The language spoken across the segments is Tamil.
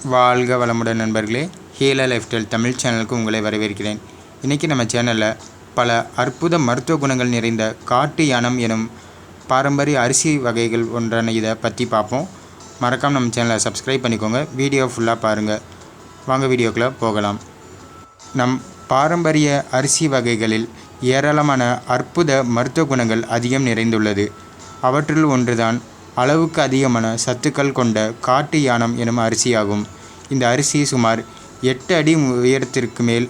வாழ்க வளமுடன் நண்பர்களே, ஹீலர் லைஃப் ஸ்டைல் தமிழ் சேனலுக்கு உங்களை வரவேற்கிறேன். இன்றைக்கி நம்ம சேனலில் பல அற்புத மருத்துவ குணங்கள் நிறைந்த காட்டு யானம் எனும் பாரம்பரிய அரிசி வகைகள் ஒன்றான இதை பற்றி பார்ப்போம். மறக்காமல் நம்ம சேனலை சப்ஸ்கிரைப் பண்ணிக்கோங்க. வீடியோ ஃபுல்லாக பாருங்கள். வாங்க வீடியோக்குள்ளே போகலாம். நம் பாரம்பரிய அரிசி வகைகளில் ஏராளமான அற்புத மருத்துவ குணங்கள் அதிகம் நிறைந்துள்ளது. அவற்றுள் ஒன்றுதான் அளவுக்கு அதிகமான சத்துக்கள் கொண்ட காட்டு யானம் எனும் அரிசியாகும். இந்த அரிசி சுமார் 8 அடி உயரத்திற்கு மேல்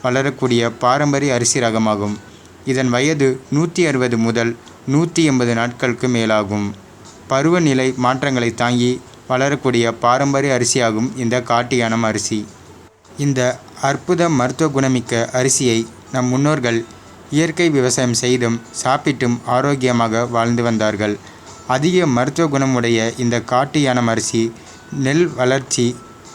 வளரக்கூடிய பாரம்பரிய அரிசி ரகமாகும். இதன் வயது 160 முதல் 180 நாட்களுக்கு மேலாகும். பருவநிலை மாற்றங்களை தாங்கி வளரக்கூடிய பாரம்பரிய அரிசியாகும் இந்த காட்டு யானம் அரிசி. இந்த அற்புத மருத்துவ குணமிக்க அரிசியை நம் முன்னோர்கள் இயற்கை விவசாயம் செய்தும் சாப்பிட்டும் ஆரோக்கியமாக வாழ்ந்து வந்தார்கள். அதிக மருத்துவ குணமுடைய இந்த காட்டு யானம் அரிசி நெல் வளர்ச்சி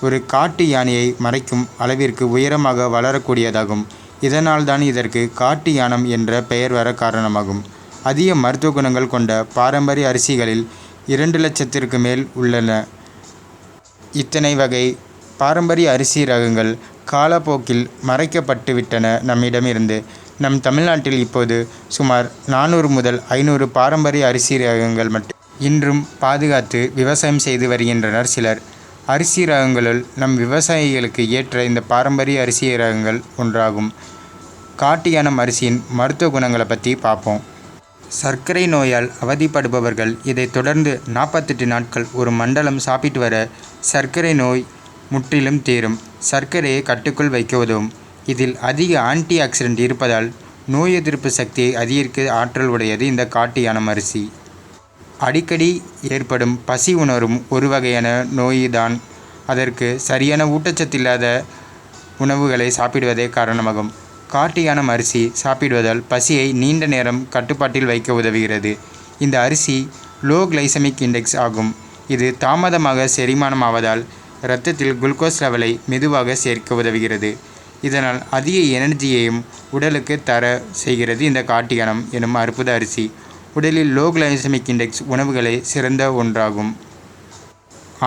ஒரு காட்டு யானையை மறைக்கும் அளவிற்கு உயரமாக வளரக்கூடியதாகும். இதனால்தான் இதற்கு காட்டு யானம் என்ற பெயர் வர காரணமாகும். அதிக மருத்துவ குணங்கள் கொண்ட பாரம்பரிய அரிசிகளில் 2 லட்சத்திற்கு மேல் உள்ளன. இத்தனை வகை பாரம்பரிய அரிசி ரகங்கள் காலப்போக்கில் மறைக்கப்பட்டுவிட்டன நம்மிடமிருந்து. நம் தமிழ்நாட்டில் இப்போது சுமார் 400 முதல் 500 பாரம்பரிய அரிசி ரகங்கள் மட்டும் இன்றும் பாதுகாத்து விவசாயம் செய்து வருகின்றனர் சிலர். அரிசி ரகங்களுள் நம் விவசாயிகளுக்கு ஏற்ற இந்த பாரம்பரிய அரிசி ரகங்கள் ஒன்றாகும். காட்டு யானம் அரிசியின் மருத்துவ குணங்களை பற்றி பார்ப்போம். சர்க்கரை நோயால் அவதிப்படுபவர்கள் இதை தொடர்ந்து 48 நாட்கள் ஒரு மண்டலம் சாப்பிட்டு வர சர்க்கரை நோய் முற்றிலும் தீரும். சர்க்கரையை கட்டுக்குள் வைக்க உதவும். இதில் அதிக ஆன்டி ஆக்சிடென்ட் இருப்பதால் நோய் எதிர்ப்பு சக்தியை அதிகரிக்க ஆற்றல் உடையது இந்த காட்டு யானம் அரிசி. அடிக்கடி ஏற்படும் பசி உணரும் ஒரு வகையான நோய்தான். அதற்கு சரியான ஊட்டச்சத்தில்லாத உணவுகளை சாப்பிடுவதே காரணமாகும். காட்டு யானம் அரிசி சாப்பிடுவதால் பசியை நீண்ட நேரம் கட்டுப்பாட்டில் வைக்க உதவுகிறது. இந்த அரிசி லோ கிளைசமிக் இண்டெக்ஸ் ஆகும். இது தாமதமாக செரிமானம் ஆவதால் இரத்தத்தில் குளுக்கோஸ் லெவலை மெதுவாக சேர்க்க உதவுகிறது. இதனால் அதிக எனர்ஜியையும் உடலுக்கு தர செய்கிறது இந்த காட்டு யானம் எனும் அற்புத அரிசி. உடலில் லோ கிளைசமிக் இண்டெக்ஸ் உணவுகளை சிறந்த ஒன்றாகும்.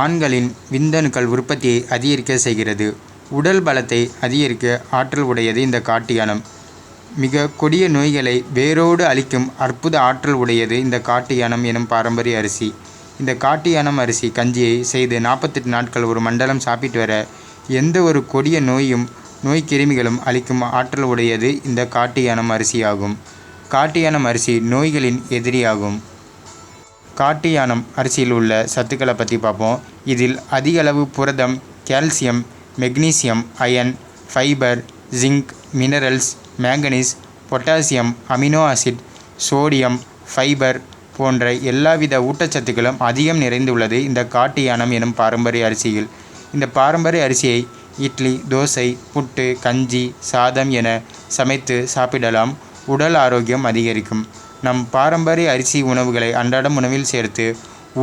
ஆண்களின் விந்தணுக்கள் உற்பத்தியை அதிகரிக்க செய்கிறது. உடல் பலத்தை அதிகரிக்க ஆற்றல் உடையது இந்த காட்டு யானம். மிக கொடிய நோய்களை வேரோடு அழிக்கும் அற்புத ஆற்றல் உடையது இந்த காட்டு யானம் எனும் பாரம்பரிய அரிசி. இந்த காட்டு யானம் அரிசி கஞ்சியை செய்து 48 நாட்கள் ஒரு மண்டலம் சாப்பிட்டு வர எந்த ஒரு கொடிய நோய் கிருமிகளும் அழிக்கும் ஆற்றல் உடையது இந்த காட்டு யானம் அரிசியாகும். காட்டு யானம் அரிசி நோய்களின் எதிரியாகும். காட்டு யானம் அரிசியில் உள்ள சத்துக்களை பற்றி பார்ப்போம். இதில் அதிக அளவு புரதம், calcium, magnesium, iron, fibre, zinc, minerals, manganese, potassium, amino acid, sodium, fibre போன்ற எல்லாவித ஊட்டச்சத்துக்களும் அதிகம் நிறைந்துள்ளது இந்த காட்டு யானம் எனும் பாரம்பரிய அரிசியில். இந்த பாரம்பரிய அரிசியை இட்லி, தோசை, புட்டு, கஞ்சி, சாதம் என சமைத்து சாப்பிடலாம். உடல் ஆரோக்கியம் அதிகரிக்கும். நம் பாரம்பரிய அரிசி உணவுகளை அன்றாடம் உணவில் சேர்த்து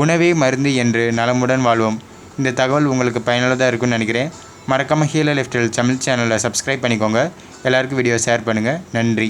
உணவே மருந்து என்று நலமுடன் வாழ்வோம். இந்த தகவல் உங்களுக்கு பயனுள்ளதாக இருக்கும்னு நினைக்கிறேன். மறக்காமல் ஹீலர் லைஃப் ஸ்டைல் தமிழ் சேனலை சப்ஸ்கிரைப் பண்ணிக்கோங்க. எல்லாருக்கும் வீடியோ ஷேர் பண்ணுங்கள். நன்றி.